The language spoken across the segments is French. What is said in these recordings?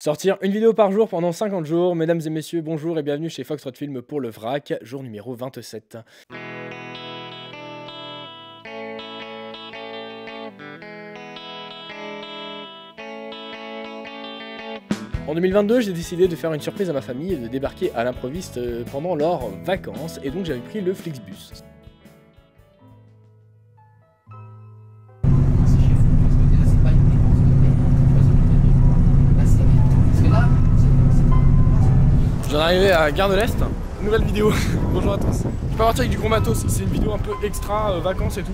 Sortir une vidéo par jour pendant 50 jours. Mesdames et messieurs, bonjour et bienvenue chez Foxtrot Film pour le vrac, jour numéro 27. En 2022, j'ai décidé de faire une surprise à ma famille et de débarquer à l'improviste pendant leurs vacances, et donc j'avais pris le Flixbus. Je viens d'arriver à Gare de l'Est, nouvelle vidéo. Bonjour à tous. Je vais pas partir avec du gros matos, c'est une vidéo un peu extra, vacances et tout.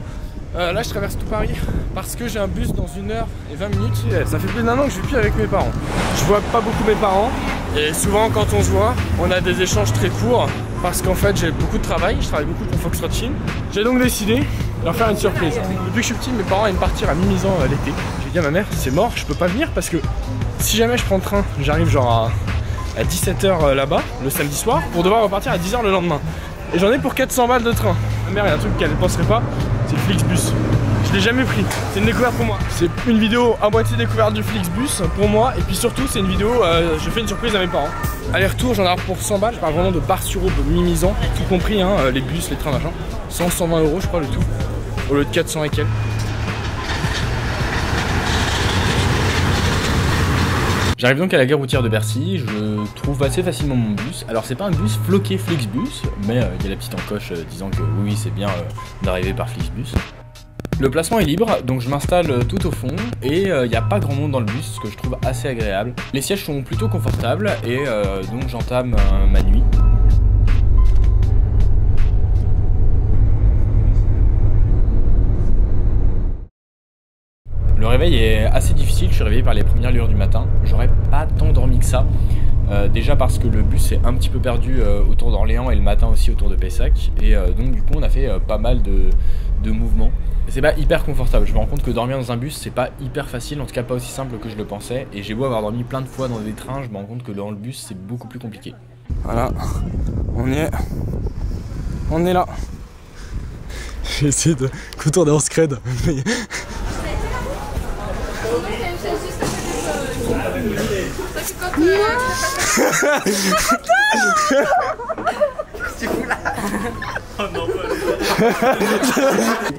Là je traverse tout Paris parce que j'ai un bus dans 1h20. Ça fait plus d'1 an que je vis plus avec mes parents. Je vois pas beaucoup mes parents et souvent quand on se voit, on a des échanges très courts parce qu'en fait j'ai beaucoup de travail, je travaille beaucoup pour Foxtrot Film. J'ai donc décidé de leur faire une surprise. Depuis que je suis petit, mes parents aiment partir à Mimizan l'été. J'ai dit à ma mère, c'est mort, je peux pas venir parce que si jamais je prends le train, j'arrive genre à 17h là-bas, le samedi soir, pour devoir repartir à 10h le lendemain. Et j'en ai pour 400 balles de train. Ma mère, il y a un truc qu'elle ne penserait pas, c'est le Flixbus. Je l'ai jamais pris, c'est une découverte pour moi. C'est une vidéo à moitié découverte du Flixbus pour moi, et puis surtout c'est une vidéo, je fais une surprise à mes parents. Aller-retour, j'en ai pour 100 balles, je parle vraiment de Bar-sur-Aube, Mimizan, tout compris, hein, les bus, les trains, machin. 120 € je crois le tout, au lieu de 400 et quelques. J'arrive donc à la gare routière de Bercy, je trouve assez facilement mon bus. Alors c'est pas un bus floqué Flixbus, mais il y a la petite encoche disant que oui c'est bien d'arriver par Flixbus. Le placement est libre, donc je m'installe tout au fond et il n'y a pas grand monde dans le bus, ce que je trouve assez agréable. Les sièges sont plutôt confortables et donc j'entame ma nuit. Le réveil est assez difficile, je suis réveillé par les premières lueurs du matin. J'aurais pas tant dormi que ça. Déjà parce que le bus est un petit peu perdu autour d'Orléans et le matin aussi autour de Pessac. Et donc du coup on a fait pas mal de mouvements. C'est pas hyper confortable, je me rends compte que dormir dans un bus c'est pas hyper facile, en tout cas pas aussi simple que je le pensais. Et j'ai beau avoir dormi plein de fois dans des trains, je me rends compte que dans le bus c'est beaucoup plus compliqué. Voilà, on y est. On est là. J'ai essayé de contourner en scred.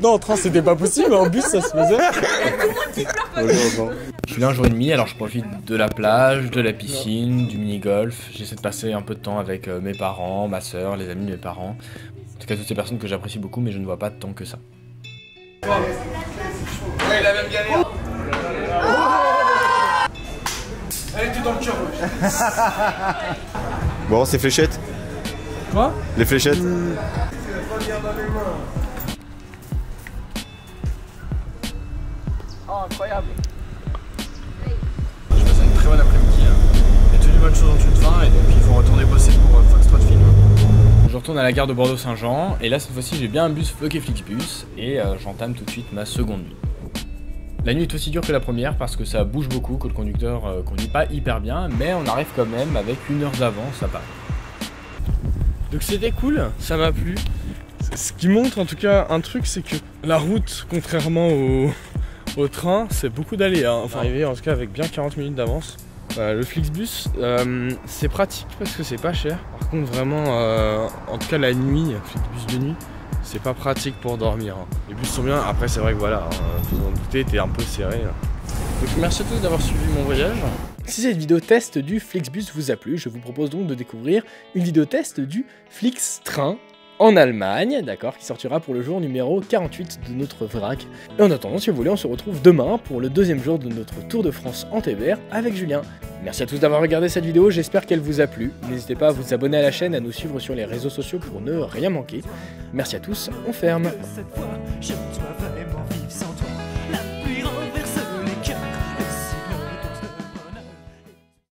Non, en train c'était pas possible, mais en bus ça se faisait. Je suis là un jour et demi, alors je profite de la plage, de la piscine, du mini-golf. J'essaie de passer un peu de temps avec mes parents, ma soeur, les amis de mes parents. En tout cas toutes ces personnes que j'apprécie beaucoup, mais je ne vois pas tant que ça. Ouais, il a même galère. Elle était dans le cœur. Bon, c'est fléchettes. Quoi? Les fléchettes. Oh, incroyable. Je passe une très bonne après-midi. Il y a toutes les bonnes choses en une fin et donc il faut retourner bosser pour Foxtrot Film. Je retourne à la gare de Bordeaux-Saint-Jean et là cette fois-ci j'ai bien un bus floqué Flixbus et j'entame tout de suite ma seconde nuit. La nuit est aussi dure que la première parce que ça bouge beaucoup, que le conducteur conduit pas hyper bien, mais on arrive quand même avec 1 heure d'avance à Paris. Donc c'était cool, ça m'a plu. Ce qui montre en tout cas un truc, c'est que la route, contrairement au train, c'est beaucoup d'allées. Hein. Enfin, arriver en tout cas avec bien 40 minutes d'avance. Le Flixbus, c'est pratique parce que c'est pas cher. Par contre, vraiment, en tout cas la nuit, Flixbus de nuit, c'est pas pratique pour dormir. Hein. Les bus sont bien, après c'est vrai que voilà, vous en doutez, t'es un peu serré. Là. Donc merci à tous d'avoir suivi mon voyage. Si cette vidéo test du Flixbus vous a plu, je vous propose donc de découvrir une vidéo test du Flixtrain en Allemagne, d'accord, qui sortira pour le jour numéro 48 de notre vrac. Et en attendant, si vous voulez, on se retrouve demain pour le 2e jour de notre Tour de France en TBR avec Julien. Merci à tous d'avoir regardé cette vidéo, j'espère qu'elle vous a plu. N'hésitez pas à vous abonner à la chaîne, à nous suivre sur les réseaux sociaux pour ne rien manquer. Merci à tous, on ferme.